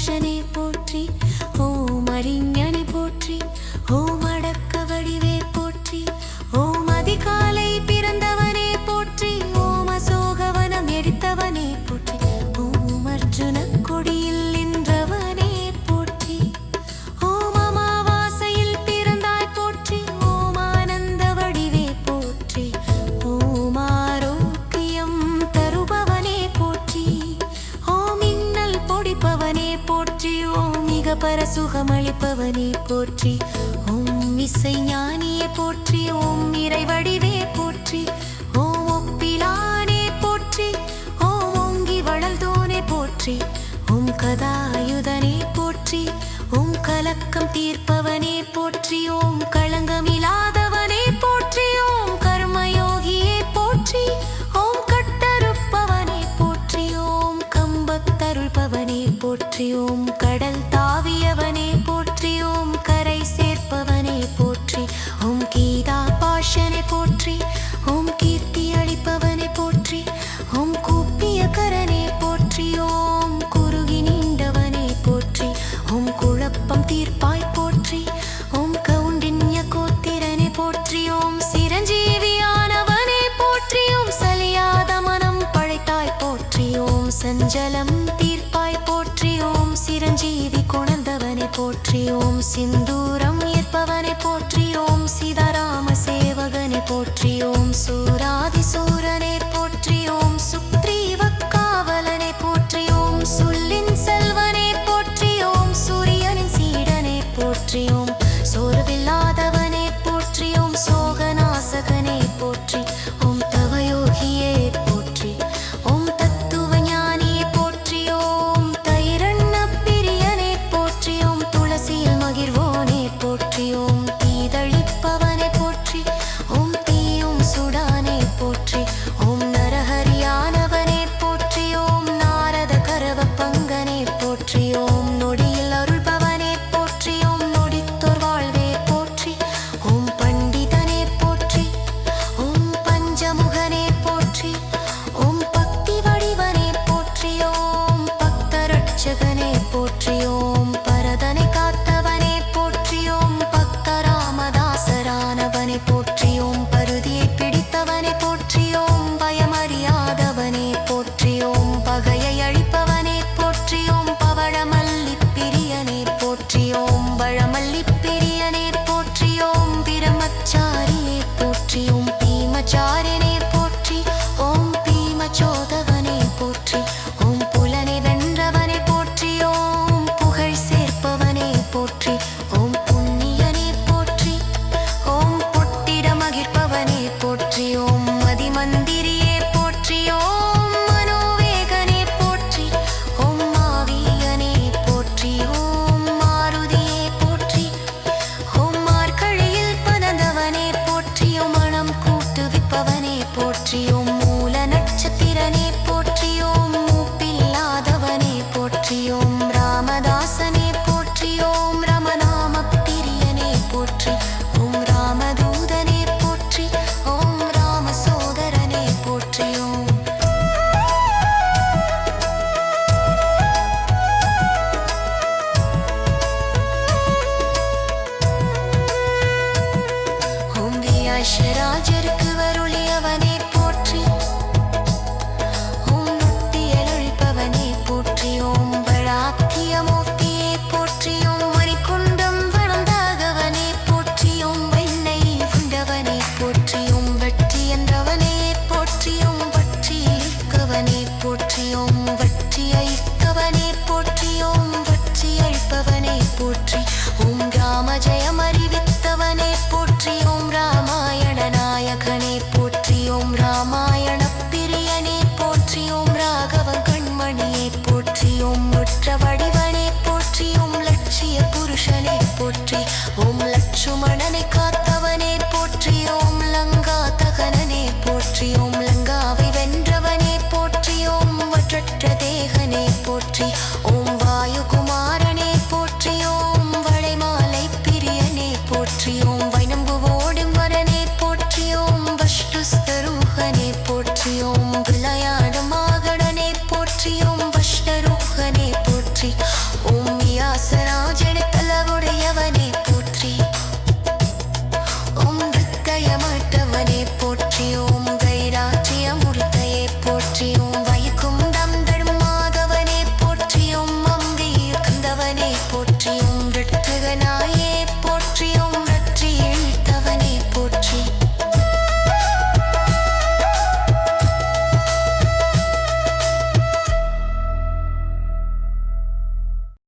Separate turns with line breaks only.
புருஷனே போற்றி, ஓம் அறிஞனே போற்றி, ஓம் அடக்க வடிவே போற்றி, ஓம் அதிகாலை பிறந்தவனே போற்றி, ஓம் அசோகவனம் எரித்தவனே போற்றி, ஓம் அர்ஜுன கொடியில் நின்றவனே போற்றி, ஓம் அமாவாசையில் பிறந்தாய் போற்றி, ஓம் ஆனந்த வடிவே போற்றி, ஓம் ஆரோக்கியம் தருபவனே போற்றி, ஓம் இன்னல் பொடிப்பவனே போற்றி, ஓம் மிக பரசுகமளிப்பவனே போற்றி, ஓம் இசை ஞானியே போற்றி, ஓம் இறைவடிவே போற்றி, ஓம் ஒப்பிலானே போற்றி, ஓம் ஓங்கி வளர்ந்தோனே போற்றி, ஓம் கதாயுதனே போற்றி, ஓம் கலக்கம் தீர்ப்பவனே போற்றி, ஓம் களங்கமில்லாதவனே போற்றி, ஓம் கர்மயோகியே போற்றி, ஓம் கட்டறுப்பவனே போற்றி, ஓம் கம்பத்தருள்பவனே போற்றி, ஓம் கடல் தாவியவனே போற்றி, ஓம் கரை சேர்ப்பவனே போற்றி, ஓம் கீதா பாஷனே போற்றி, ஓம் கீர்த்தி அளிப்பவனே போற்றி, ஓம் கூப்பிய கரனே போற்றி, ஓம் குறுகி நீண்டவனே போற்றி, ஓம் குழப்பம் தீர்ப்பாய் போற்றி, ஓம் கவுண்டின்ய கோத்திரனே போற்றி, ஓம் சிரஞ்சீவியானவனே போற்றி, ஓம் சலியாத மனம் படைத்தாய் போற்றி, ஓம் சஞ்சலம் தீர்ப்பாய் போற்றி, ஓம் சிரஞ்சீவி கொணர்ந்தவனே போற்றி, ஓம் சிந்தூரம் ஏற்பவனே போற்றி, ஓம் சீதாராம சேவகனே போற்றி, ஓம் சூராதி சூரனே போற்றி, ஓம் சுக்ரீவ காவலனே போற்றி, ஓம் சொல்லின் செல்வனே போற்றி, ஓம் சூரியனின் சீடனே போற்றி, ஓம் சோர்வில்லாதவனே போற்றி, ஓம் சோகநாசகனே போற்றி, ஓம் தவயோகியே போற்றி, ஓம் தத்துவ ஞானியே போற்றி, ஓம் தைரண்ண பிரியனே போற்றி, ஓம் துளசியில் மகிழ்வோனே போற்றி, ஓம் தீதழிப்பவனே போற்றி, ஓம் தீயும் சுடானே போற்றி, ஓம் நரஹரியானவனே போற்றி, ஓம் நாரத கரவ பங்கனே போற்றி, ஓம் நொடியில் அருள்பவனே போற்றி, ஓம் நொடித்தோர் வாழ்வே போற்றி, ஓம் பண்டிதனே போற்றி, ஓம் பஞ்சமுகனே போற்றி, ஓம் பக்தி வடிவனே போற்றி, ஓம் பக்தரட்சகனே போற்றி, ஓம் பரதனை காத்தவனே போற்றி, ஓம் பக்தராமதாசரானவனே போற்றி, ஓம் பருதியை பிடித்தவனே போற்றி, ஓம் பயமறியாதவனே போற்றி, ஓம் பகையை அழிப்பவனே போற்றி, ஓம் பவழமல்லி பிரியனே போற்றி, ஓம் பழமல்லி பிரியனே போற்றி, ஓம் பிரம்மச்சாரியே போற்றி, ஓம் பீமச்சாரியனே போற்றி, ஓம் பீமச்சோதவனே போற்றி, ஓம் புலனை வென்றவனே போற்றி, ஓம் புகழ் சேர்ப்பவனே போற்றி, ஓம் புண்ணியனே போற்றி, ஓம் பொட்டிட மகிழ்ப்பவனே போற்றி, ஓம் மதிமந்திரியே போற்றி, ஓம் மனோவேகனே போற்றி, ஓம் மாவியனே போற்றி, ஓம் மாருதியே போற்றி, ஓம் மார்கழியில் பதந்தவனே போற்றி, ஓம் மனம் கூட்டுவிப்பவனே போற்றி, ஓம் மூல நட்சத்திரனே போற்றி, ஓம் மூப்பில்லாதவனே போற்றி, ஓம் ராமதாசனே போற்றி, ஓம் ரமநாம பிரியனே போற்றி, ஓம் ராமதூதனே போற்றி, ஓம் ராம சோதரனே போற்றி, ஓம் ஓம் வியாசராஜருக்கு வருளியவனே போற்றி, ஓம் நொட்டியல் ஒழிப்பவனே போற்றி, ஓம் பழாக்கியமூர்த்தியே போற்றி, ஓம் மணிக்குண்டம் வளர்ந்தாகவனே போற்றி, ஓம் வெண்ணை உண்டவனே போற்றி, ஓம் வெற்றி என்றவனே போற்றி, ஓம் வற்றி இழுக்கவனே போற்றி, ஓம் வற்றி அழிக்கவனே போற்றி, ஓம் வற்றி அழிப்பவனே போற்றி, ஓம் ராம ஜெயம் அறிவித்தவனே போற்றி, ஓம் ராமாயண நாயகனே போற்றியோம்